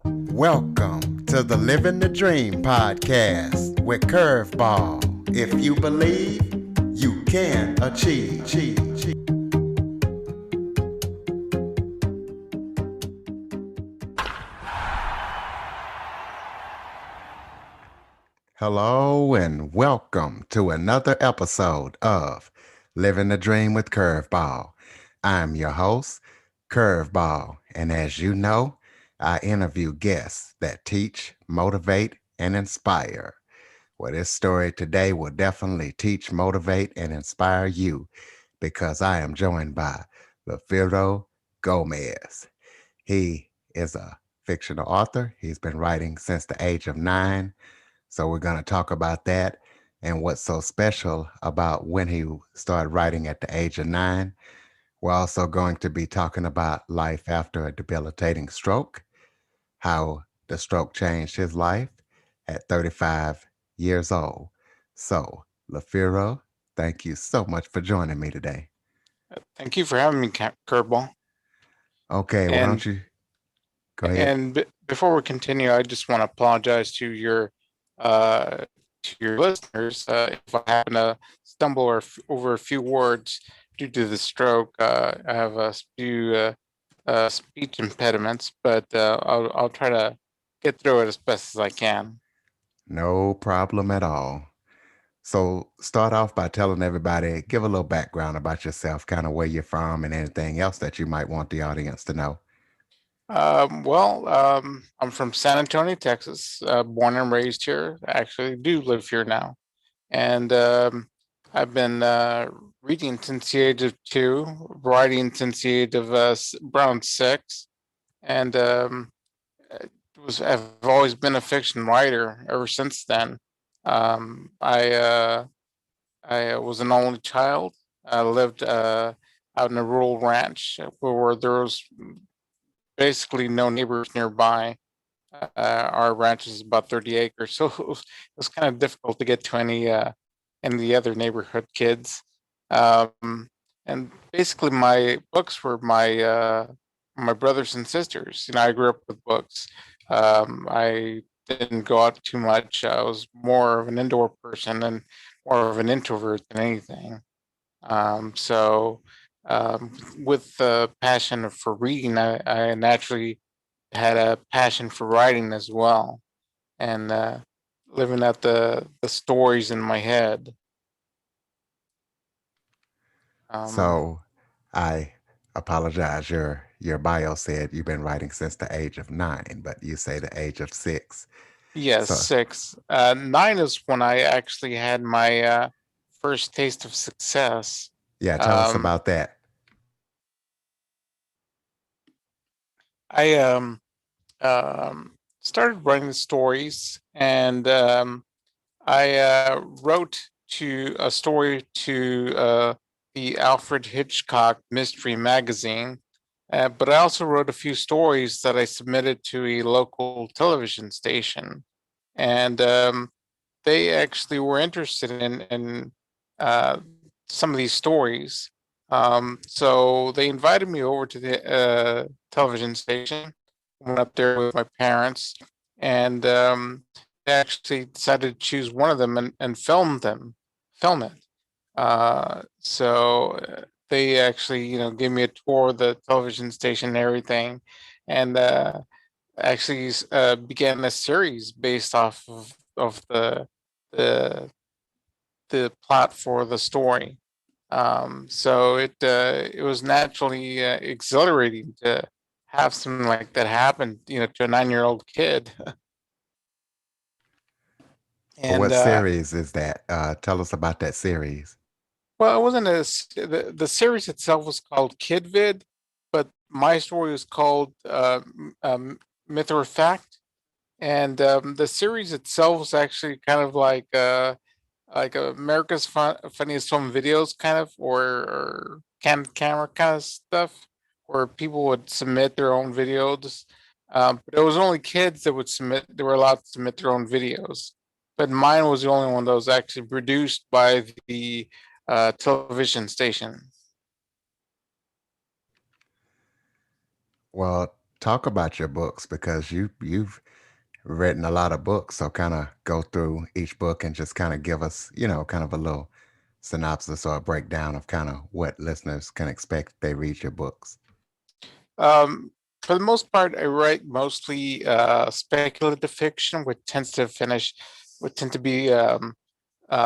Welcome to the Living the Dream podcast with Curveball. If you believe, you can achieve. Hello and welcome to another episode of Living the Dream with Curveball. I'm your host, Curveball, and as you know, I interview guests that teach, motivate, and inspire. Well, this story today will definitely teach, motivate, and inspire you because I am joined by Lafiro Gomez. He is a fictional author. He's been writing since the age of 9. So we're going to talk about that and what's so special about when he started writing at the age of 9. We're also going to be talking about life after a debilitating stroke, how the stroke changed his life at 35 years old. So, Lafiro, thank you so much for joining me today. Thank you for having me, Curveball. Okay, why And don't you go ahead? before we continue, I just want to apologize to your listeners if I happen to stumble over a few words due to the stroke. I have a few speech impediments, but I'll try to get through it as best as I can. No problem at all. So, start off by telling everybody, give a little background about yourself, kind of where you're from, and anything else that you might want the audience to know. I'm from San Antonio, Texas, born and raised here. I actually do live here now. And I've been reading since the age of 2, writing since the age of around 6, and uh, I've always been a fiction writer ever since then. Um, I uh, I was an only child. I lived out in a rural ranch where there was basically no neighbors nearby. Our ranch is about 30 acres, so it was kind of difficult to get to any of the other neighborhood kids. And basically, my books were my brothers and sisters. I grew up with books. I didn't go out too much. I was more of an indoor person and more of an introvert than anything. So, with the passion for reading, I naturally had a passion for writing as well, and living out the stories in my head. Um, So, I apologize. Your bio said you've been writing since the age of 9, but you say the age of 6. yes, So, 6. 9 is when I actually had my first taste of success. yeah, tell us Um, about that. I started writing stories, and I wrote to a story to the Alfred Hitchcock Mystery Magazine, but I also wrote a few stories that I submitted to a local television station, and they actually were interested in uh, some of these stories. So they invited me over to the television station. Went up there with my parents, and they actually decided to choose one of them and film it. They actually, gave me a tour of the television station and everything, and actually began a series based off of the the plot for the story. So it was naturally exhilarating to have something like that happen, to a 9-year-old kid. Well, And what series is that? Tell us about that series. well, it wasn't the series itself was called Kidvid, but my story was called Myth or Fact, and the series itself was actually kind of like America's Funniest Home Videos, kind of, or camera kind of stuff, where people would submit their own videos. But it was only kids that would submit. They were allowed to submit their own videos, but mine was the only one that was actually produced by the television station. Well, talk about your books because you've written a lot of books. So kind of go through each book and just kind of give us, kind of a little synopsis or a breakdown of kind of what listeners can expect if they read your books. Um, for the most part, I write mostly speculative fiction, which tend to be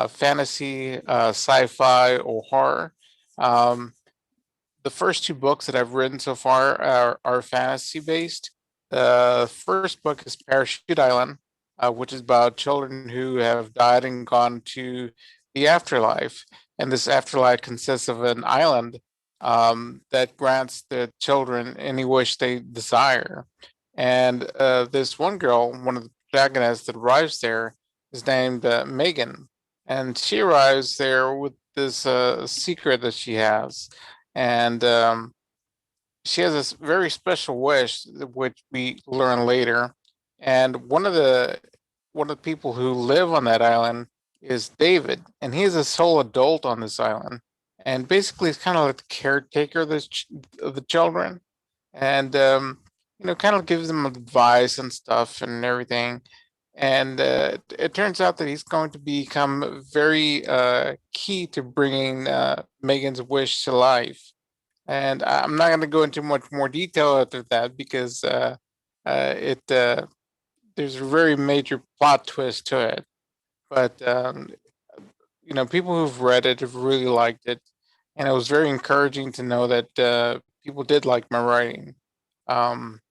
fantasy, sci-fi, or horror. Um, the first two books that I've written so far are fantasy based. The first book is Parachute Island, which is about children who have died and gone to the afterlife. And this afterlife consists of an island that grants the children any wish they desire. And this one girl, one of the protagonists that arrives there, is named Megan. And she arrives there with this secret that she has, and she has this very special wish, which we learn later. And one of the people who live on that island is David, and he is a sole adult on this island, and basically he's kind of like the caretaker of of the children, and kind of gives them advice and stuff and everything. And it turns out that he's going to become very key to bringing Megan's wish to life. And I'm not going to go into much more detail after that because it there's a very major plot twist to it. But people who've read it have really liked it, and it was very encouraging to know that people did like my writing. Um,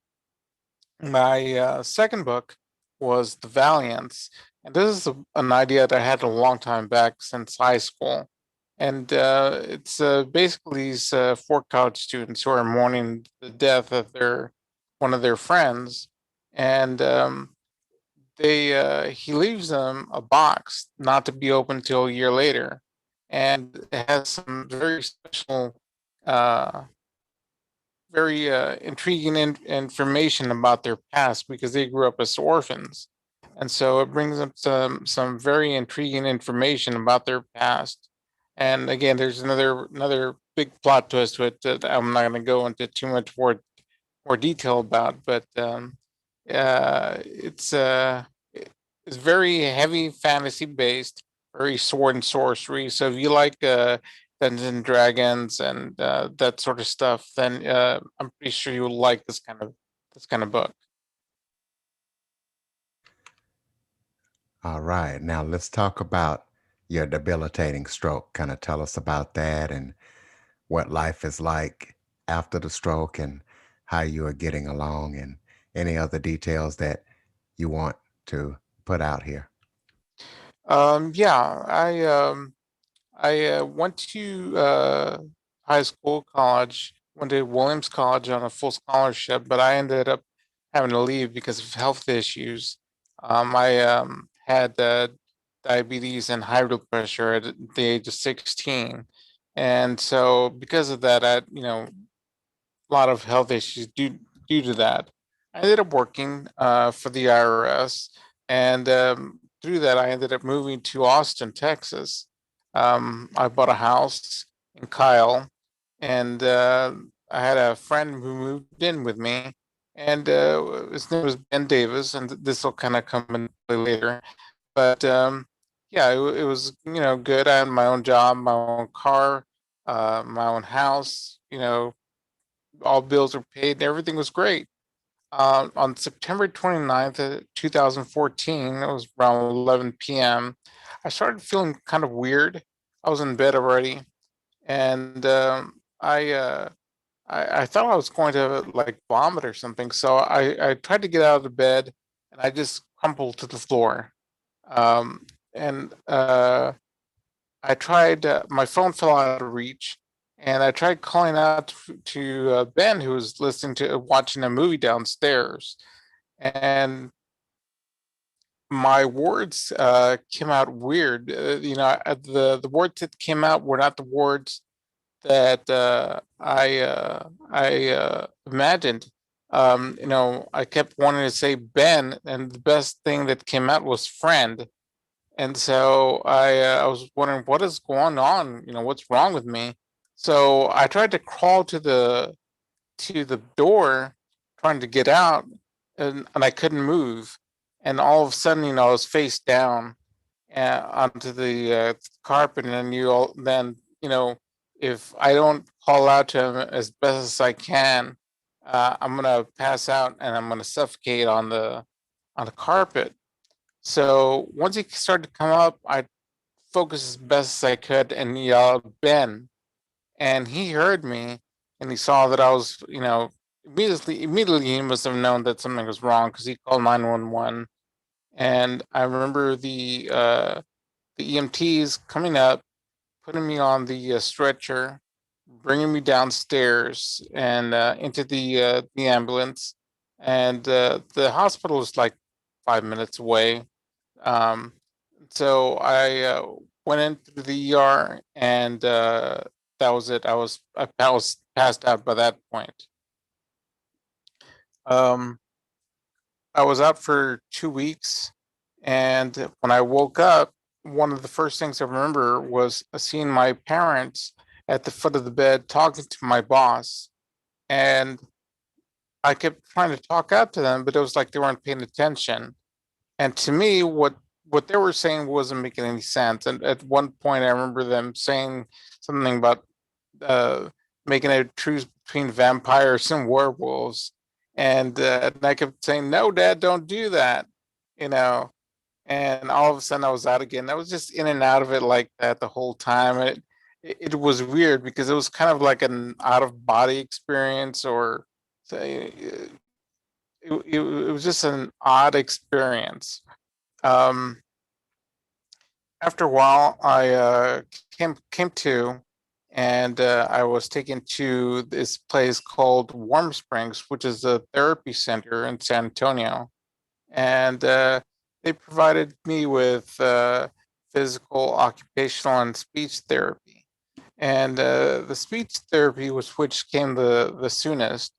my second book was The Valiants, and this is an idea that I had a long time back since high school. And it's basically these four college students who are mourning the death of their one of their friends, and they he leaves them a box not to be opened till a year later, and it has some very special uh, very intriguing information about their past because they grew up as orphans, and so it brings up some very intriguing information about their past. And again, there's another big plot twist to it that I'm not going to go into too much more detail about, but it's very heavy fantasy based, very sword and sorcery. So if you like Dungeons and Dragons and that sort of stuff, then I'm pretty sure you will like this kind of book. All right. Now let's talk about your debilitating stroke. Kind of tell us about that and what life is like after the stroke and how you are getting along and any other details that you want to put out here. Yeah, I went to high school, college, went to Williams College on a full scholarship, but I ended up having to leave because of health issues. I had diabetes and high blood pressure at the age of 16. And so because of that, a lot of health issues due to that. I ended up working for the IRS, and through that, I ended up moving to Austin, Texas. I bought a house in Kyle, and I had a friend who moved in with me, and his name was Ben Davis, and this will kind of come into play later. But yeah, it was good. I had my own job, my own car, my own house. All bills were paid, and everything was great. On September 29th, 2014, it was around 11 p.m. I started feeling kind of weird. I was in bed already, and I thought I was going to like vomit or something. So I tried to get out of the bed, and I just crumpled to the floor. And I tried. My phone fell out of reach, and I tried calling out to Ben, who was listening to watching a movie downstairs, and my words came out weird. The words that came out were not the words that I imagined. I kept wanting to say Ben, and the best thing that came out was friend. And so I was wondering what is going on. What's wrong with me? So I tried to crawl to the door, trying to get out, and I couldn't move. And all of a sudden, I was face down onto the carpet, and then if I don't call out to him as best as I can, I'm gonna pass out and I'm gonna suffocate on the carpet. So once he started to come up, I focused as best as I could and yelled, "Ben!" And he heard me, and he saw that I was, immediately he must have known that something was wrong because he called 911. And I remember the EMTs coming up, putting me on the stretcher, bringing me downstairs and into the ambulance. And the hospital is like 5 minutes away. Um, so I went into the ER, and that was it. I was passed out by that point. Um, I was out for 2 weeks, and when I woke up, one of the first things I remember was seeing my parents at the foot of the bed talking to my boss, and I kept trying to talk out to them, but it was like they weren't paying attention. And to me, what they were saying wasn't making any sense. And at one point, I remember them saying something about uh, making a truce between vampires and werewolves, and I kept saying, "No, Dad, don't do that," you know. And all of a sudden, I was out again. I was just in and out of it like that the whole time. It was weird because it was kind of like an out of body experience, or say, it was just an odd experience. Um, After a while, I came to, and I was taken to this place called Warm Springs, which is a therapy center in San Antonio, and they provided me with physical, occupational, and speech therapy. And the speech therapy was which came the soonest.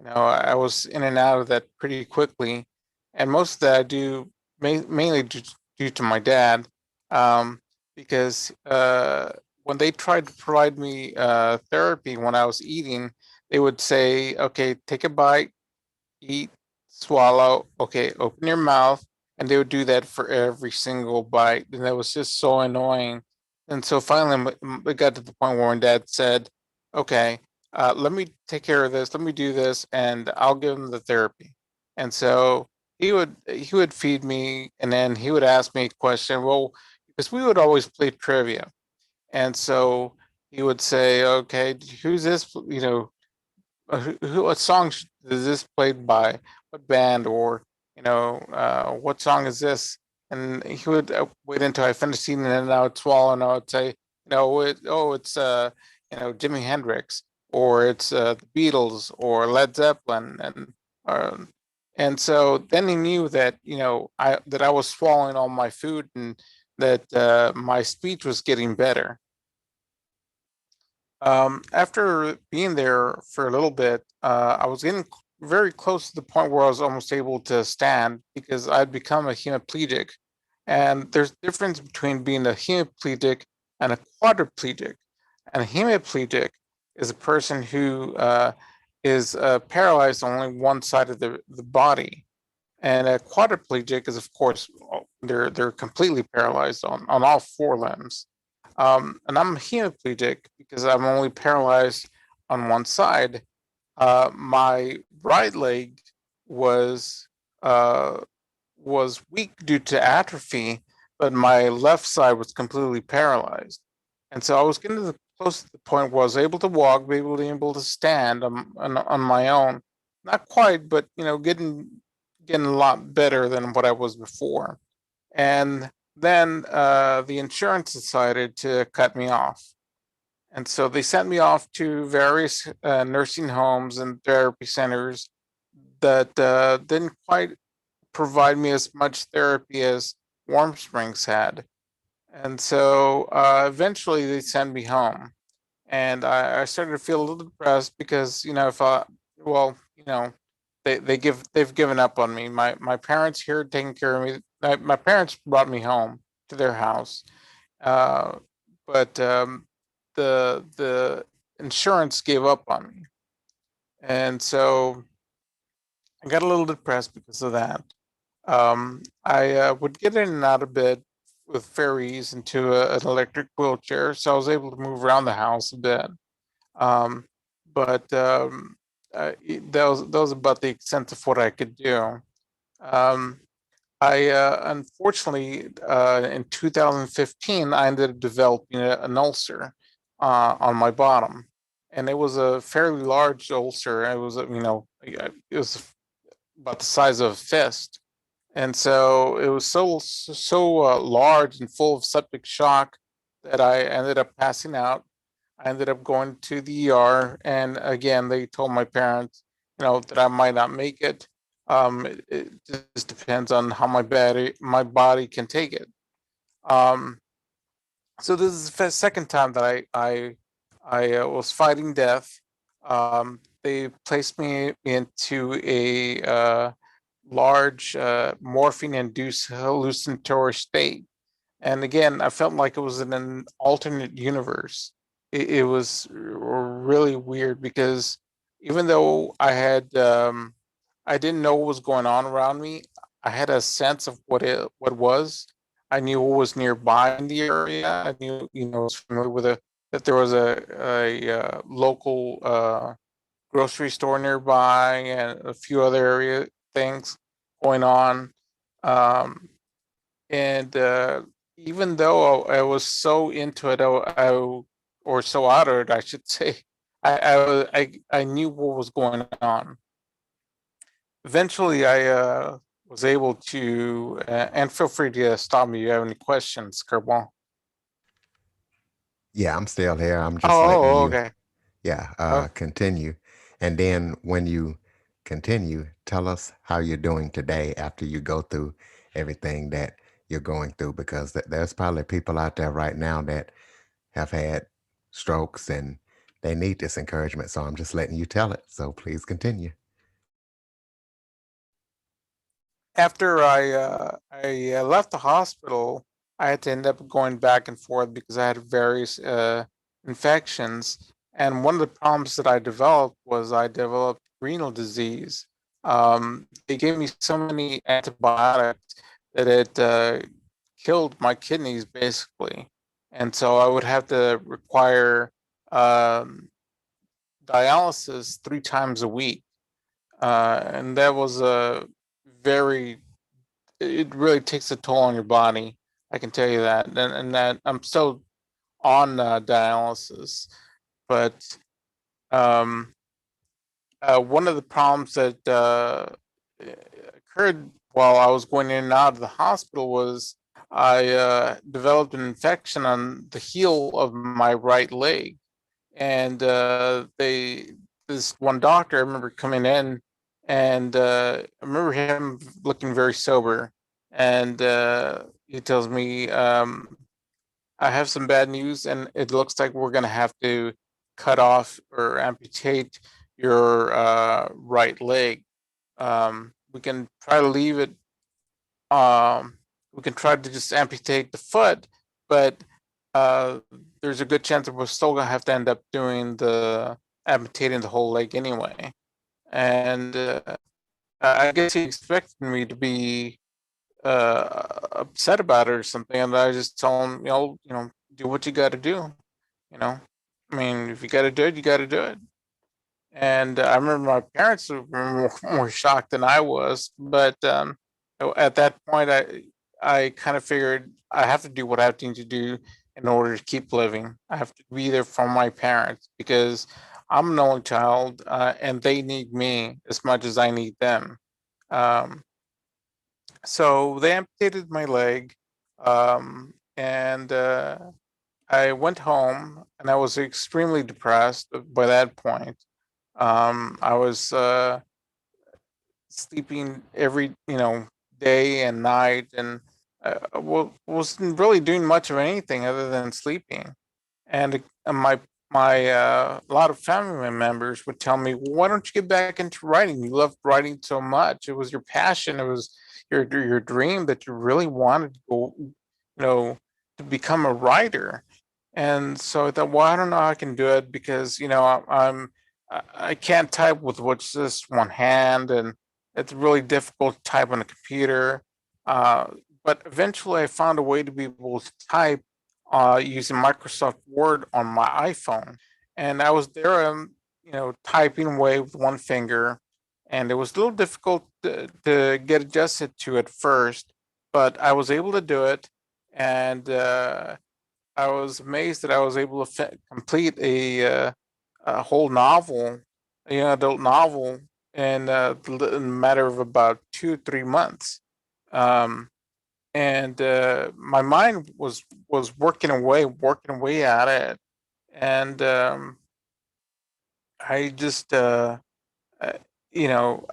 I was in and out of that pretty quickly, and most of that I do mainly due to my dad, um, because when they tried to provide me therapy when I was eating, they would say, "Okay, take a bite, eat, swallow. Okay, open your mouth," and they would do that for every single bite, and that was just so annoying. And so finally, it got to the point where my dad said, "Okay, let me take care of this. Let me do this, and I'll give him the therapy." And so he would feed me, and then he would ask me a question. Well, because we would always play trivia, and so he would say, "Okay, who's this? What song is this played by? What band? Or what song is this?" And he would wait until I finished eating, and then I would swallow, and I would say, it's Jimi Hendrix, or it's the Beatles, or Led Zeppelin, um, and so then he knew that I was swallowing all my food, and that my speech was getting better. After being there for a little bit, I was getting very close to the point where I was almost able to stand because I'd become a hemiplegic. And there's a difference between being a hemiplegic and a quadriplegic. And a hemiplegic is a person who is paralyzed on only one side of the body. And a quadriplegic is, of course, they're completely paralyzed on all four limbs. And I'm hemiplegic because I'm only paralyzed on one side. My right leg was uh, was weak due to atrophy, but my left side was completely paralyzed. And so I was getting close to the point where I was able to walk, be able to stand on my own. Not quite, but getting a lot better than what I was before. And then the insurance decided to cut me off. And so they sent me off to various nursing homes and therapy centers that didn't quite provide me as much therapy as Warm Springs had. And so eventually they sent me home. And I started to feel a little depressed because, if I, well, they've given up on me. My parents here taking care of me. My parents brought me home to their house, uh, but the insurance gave up on me, and so I got a little depressed because of that. I would get in and out of bed with fair ease into an electric wheelchair, so I was able to move around the house a bit. Um, but that was about the extent of what I could do. Um, I unfortunately in 2015 I ended up developing an ulcer on my bottom, and it was a fairly large ulcer. It was it was about the size of a fist, and so it was so large and full of septic shock that I ended up passing out. I ended up going to the ER, and again, they told my parents, that I might not make it. It just depends on how my body can take it. Um, so this is the second time that I was fighting death. They placed me into a large morphine-induced hallucinatory state, and again, I felt like it was in an alternate universe. It was really weird because even though I didn't know what was going on around me, I had a sense of what was. I knew what was nearby in the area. I knew, I was familiar with that there was a local grocery store nearby and a few other area things going on. Um, and even though I was so into it, or so out of it, I should say, I knew what was going on. Eventually, I was able to, and feel free to stop me if you have any questions, Kerbal. Yeah, I'm still here. I'm just letting Oh, you, okay. yeah, Oh, continue. And then when you continue, tell us how you're doing today after you go through everything that you're going through, because there's probably people out there right now that have had strokes and they need this encouragement. So I'm just letting you tell it. So please continue. after I left the hospital, I had to end up going back and forth because I had various infections, and one of the problems that I developed was I developed renal disease. They gave me so many antibiotics that it killed my kidneys basically, and so I would have to require um, dialysis 3 times a week, and that was a very it really takes a toll on your body. I can tell you that, and that I'm still on dialysis, but um, one of the problems that occurred while I was going in and out of the hospital was I developed an infection on the heel of my right leg, and this one doctor I remember coming in, and I remember him looking very sober, and he tells me, "I have some bad news, and it looks like we're going to have to cut off or amputate your right leg. We can try to leave it. Um, we can try to just amputate the foot, but uh, there's a good chance that we're still gonna have to end up doing the amputating the whole leg anyway." And I guess he expected me to be upset about it or something, and I just told him, do what you got to do. You know, I mean, if you got to do it, you got to do it. And I remember my parents were more shocked than I was, but at that point, I kind of figured I have to do what I have to do in order to keep living. I have to be there for my parents because I'm an only child, and they need me as much as I need them. Um, so they amputated my leg, and I went home, and I was extremely depressed by that point. I was sleeping every day and night, and wasn't really doing much of anything other than sleeping. And my a lot of family members would tell me, well, "Why don't you get back into writing? You loved writing so much. It was your passion. It was your dream that you really wanted to go, to become a writer." And so I thought, well, I don't know how I can do it because I can't type with what's just one hand, and It's really difficult to type on a computer. Uh, but eventually, I found a way to be able to type using Microsoft Word on my iPhone, and I was there, typing away with one finger, and it was a little difficult to get adjusted to at first, but I was able to do it, and I was amazed that I was able to complete a whole novel, a young adult novel, in a matter of about 2 3 months. Um, and my mind was working away at it, and I just uh, you know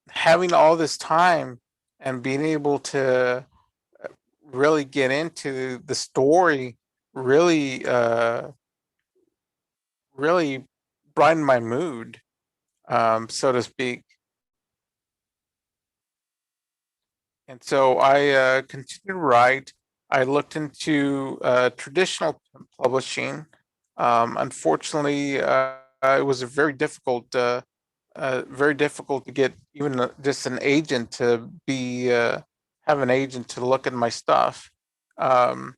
having all this time and being able to really get into the story really really brightened my mood, so to speak. And so I continued to write. I looked into traditional publishing. Unfortunately, it was a very difficult to get even just an agent to be have an agent to look at my stuff. Um,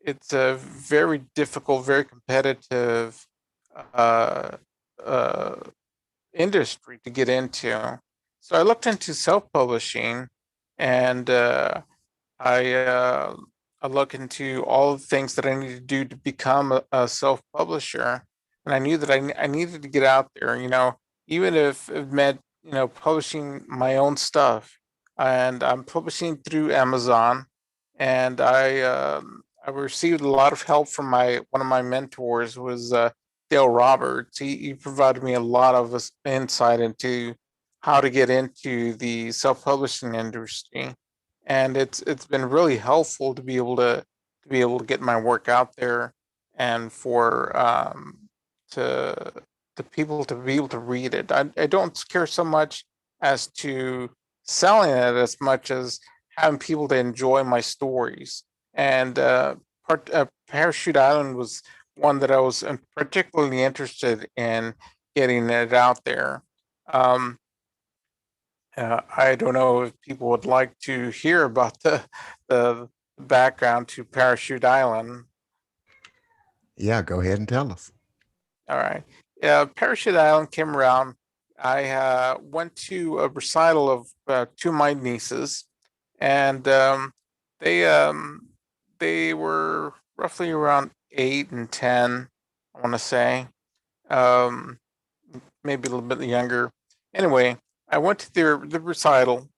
it's a very difficult, very competitive uh, uh, industry to get into. So I looked into self-publishing, and I uh, I look into all the things that I need to do to become a self-publisher, and I knew that I needed to get out there. Even if it meant publishing my own stuff, and I'm publishing through Amazon, and I received a lot of help from my one of my mentors was Dale Roberts. He provided me a lot of insight into how to get into the self-publishing industry, and it's been really helpful to be able to get my work out there, and for to the people to be able to read it. I don't care so much as to selling it as much as having people to enjoy my stories. And Parachute Island was one that I was particularly interested in getting it out there. Um, I don't know if people would like to hear about the background to Parachute Island. Yeah, go ahead and tell us. All right. Yeah, Parachute Island came around. I went to a recital of two of my nieces, and they um, they were roughly around 8 and 10. I want to say, um, maybe a little bit younger. Anyway, I went to the recital,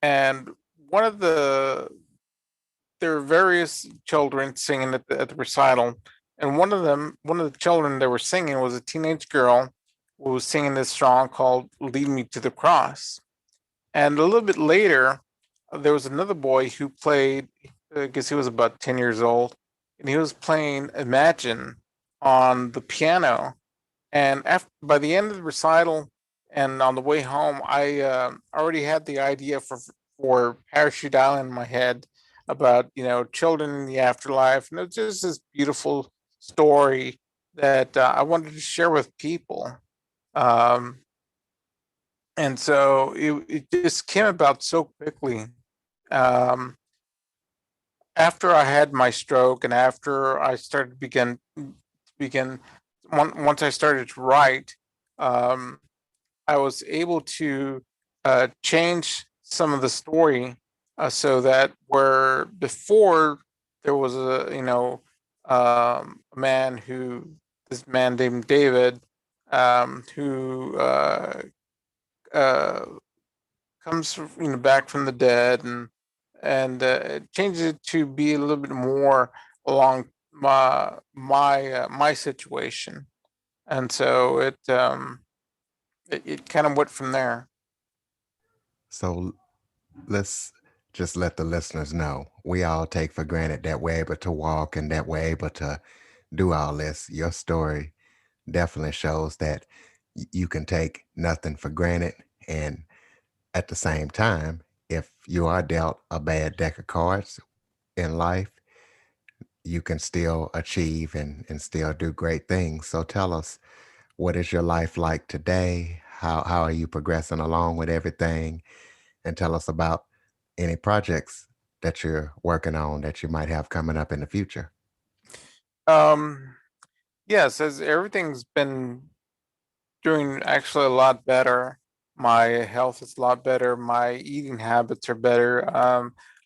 and one of there were various children singing at the recital, and one of the children that were singing was a teenage girl who was singing this song called "Lead Me to the Cross." And a little bit later, there was another boy who played. I guess he was about 10 years old, and he was playing "Imagine" on the piano. And by the end of the recital and on the way home, I already had the idea for Parachute Island in my head about children in the afterlife, and it's just this beautiful story that I wanted to share with people. Um, and so it just came about so quickly. Um, After I had my stroke, and after I started begin once I started to write, um, I was able to change some of the story, so that where before there was a man who this man named David, who uh, comes back from the dead, and it changes it to be a little bit more along my situation, and so it kind of went from there. So let's just let the listeners know we all take for granted that we're able to walk and that we're able to do all this. Your story definitely shows that you can take nothing for granted. And at the same time, if you are dealt a bad deck of cards in life, you can still achieve and still do great things. So tell us, what is your life like today? How are you progressing along with everything? And tell us about any projects that you're working on that you might have coming up in the future. Um, yes, as everything's been doing actually a lot better. My health is a lot better. My eating habits are better.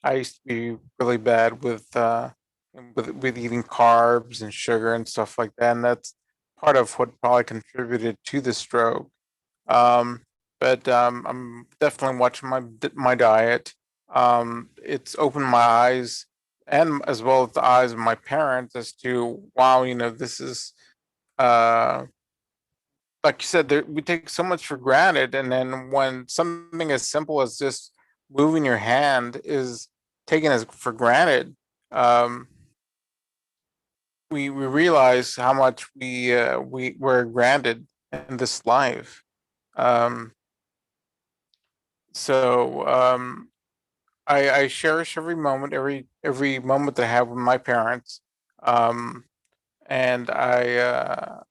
I used to be really bad with eating carbs and sugar and stuff like that, and that's part of what probably contributed to the stroke. Um, but I'm definitely watching my diet. It's opened my eyes and as well as the eyes of my parents as to wow, this is uh like you said, we take so much for granted, and then when something as simple as just moving your hand is taken as for granted, um, we realize how much we're granted in this life. Um, so I cherish every moment, every moment that I have with my parents, um, and I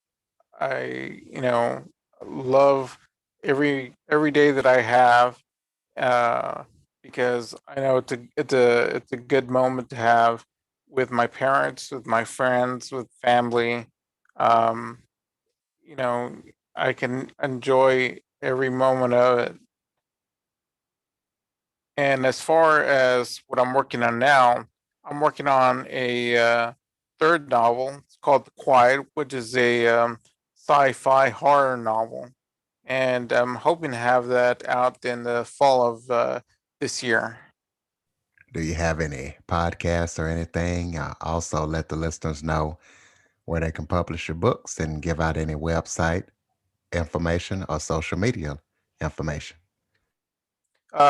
love every day that I have, uh, because I know it's a good moment to have with my parents, with my friends, with family. Um, you know, I can enjoy every moment of it. And as far as what I'm working on now, I'm working on a third novel. It's called The Quiet, which is a sci-fi horror novel, and I'm hoping to have that out in the fall of this year. Do you have any podcasts or anything? Also, let the listeners know where they can publish your books and give out any website information or social media information.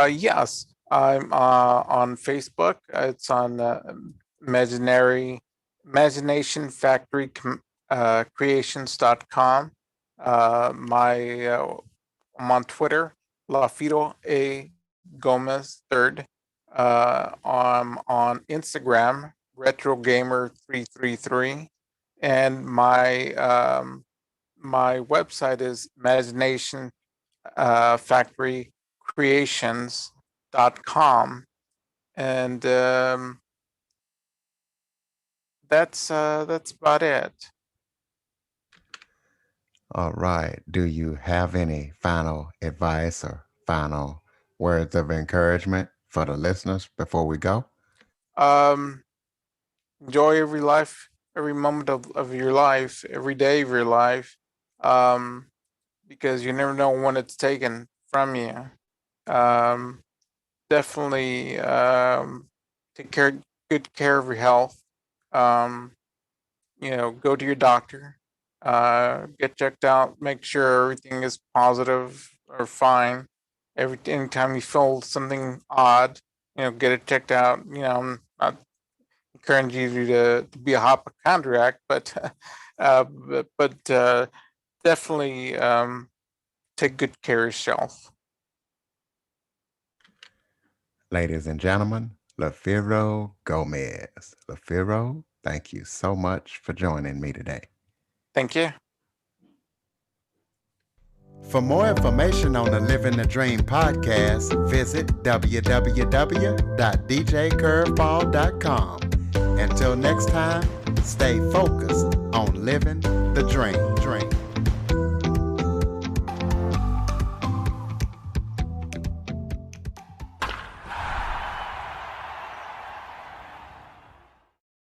Yes, I'm on Facebook. It's on Imaginary Imagination Factory Creations.com. My I'm on Twitter, Lafiro Gomez third. I'm on Instagram, Retro Gamer 333, and my website is Imagination Factory Creations.com, and that's about it. All right. Do you have any final advice or final words of encouragement for the listeners before we go? um Enjoy every life, every moment of your life, every day of your life, um because you never know when it's taken from you. um Definitely take good care of your health. um Go to your doctor, get checked out, make sure everything is positive or fine. Anytime you feel something odd, get it checked out. I'm not encouraging you to be a hypochondriac, but definitely take good care of yourself. Ladies and gentlemen, Lafiro Gomez. Lafiro, thank you so much for joining me today. Thank you. For more information on the Living the Dream podcast, visit www.djcurveball.com. Until next time, stay focused on living the dream.